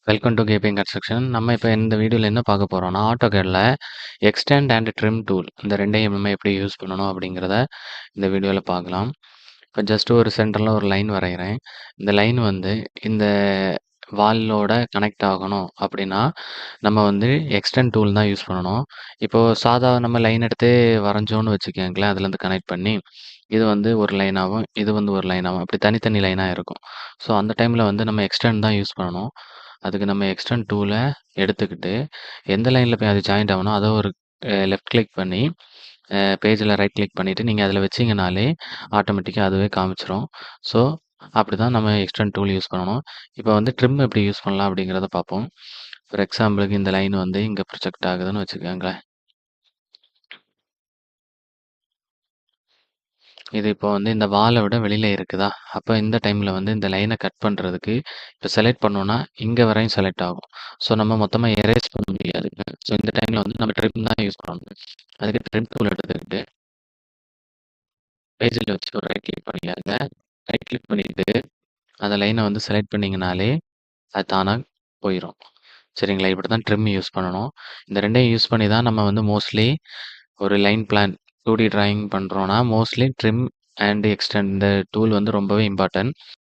Welcome to கேபிங் construction. நம்ம இப்போ இந்த வீடியோவில் என்ன பார்க்க போகிறோம்னா, ஆட்டோகேடில் எக்ஸ்டெண்ட் அண்ட் ட்ரிம் டூல் இந்த ரெண்டையும் நம்ம எப்படி யூஸ் பண்ணணும் அப்படிங்கிறத இந்த வீடியோவில் பார்க்கலாம். இப்போ ஜஸ்ட் ஒரு சென்டரில் ஒரு லைன் வரைகிறேன். இந்த லைன் வந்து இந்த வாலோட கனெக்ட் ஆகணும் அப்படின்னா நம்ம வந்து எக்ஸ்டெண்ட் டூல் தான் யூஸ் பண்ணணும். இப்போது சாதா நம்ம லைன் எடுத்து வரைஞ்சோன்னு வச்சுக்கோங்களேன், அதுலேருந்து கனெக்ட் பண்ணி இது வந்து ஒரு லைனாகவும் இது வந்து ஒரு லைனாகவும் அப்படி தனித்தனி லைனாக இருக்கும். ஸோ அந்த டைமில் வந்து நம்ம எக்ஸ்டெண்ட் தான் யூஸ் பண்ணணும். அதுக்கு நம்ம எக்ஸ்டெண்ட் டூல எடுத்துக்கிட்டு, எந்த லைன்ல போய் அது ஜாயிண்ட் ஆகணும், அத ஒரு லெஃப்ட் கிளிக் பண்ணி, பேஜில ரைட் கிளிக் பண்ணிட்டு, நீங்க அதில வச்சீங்கனாலே, ஆட்டோமேட்டிக்கா அதுவே காமிச்சுரும். ஸோ, அப்படிதான் நம்ம எக்ஸ்டெண்ட் டூல் யூஸ் பண்ணணும். இப்போ வந்து ட்ரிம் எப்படி யூஸ் பண்ணலாம் அப்படிங்கிறத பார்ப்போம். ஃபார் எக்ஸாம்பிளுக்கு இந்த லைன் வந்து இங்க ப்ரொஜெக்ட் ஆகுதுன்னு வச்சுக்கோங்களேன். இது இப்போ வந்து இந்த வால விட வெளியில இருக்குதா? அப்ப இந்த டைம்ல வந்து இந்த லைன கட் பண்றதுக்கு, இப்ப செலக்ட் பண்ணோம்னா, இங்க வரையும் செலக்ட் ஆகும். ஸோ நம்ம மொத்தமா எரேஸ் பண்ண முடியாதுங்க. ஸோ இந்த டைம்ல வந்து நம்ம ட்ரிம் தான் யூஸ் பண்ணணும். அதுக்கு ட்ரிம் டூல் எடுத்துக்கிட்டு, பேஜ்ல வச்சு ஒரு ரைட் கிளிக் பண்ணிக்கங்க. ரைட் கிளிக் பண்ணிட்டு, அந்த லைன வந்து செலக்ட் பண்ணீங்கனாலே, அது தானா போயிரும். சரிங்களா? இப்படித்தான் ட்ரிம் யூஸ் பண்ணணும். இந்த 2யும் யூஸ் பண்ணி தான் நம்ம வந்து மோஸ்ட்லி ஒரு லைன் பிளான் 2டி டிராயிங் பண்றோம்னா, மோஸ்ட்லி ட்ரிம் அண்ட் எக்ஸ்டெண்ட் இந்த டூல் வந்து ரொம்பவே இம்பார்ட்டன்ட்.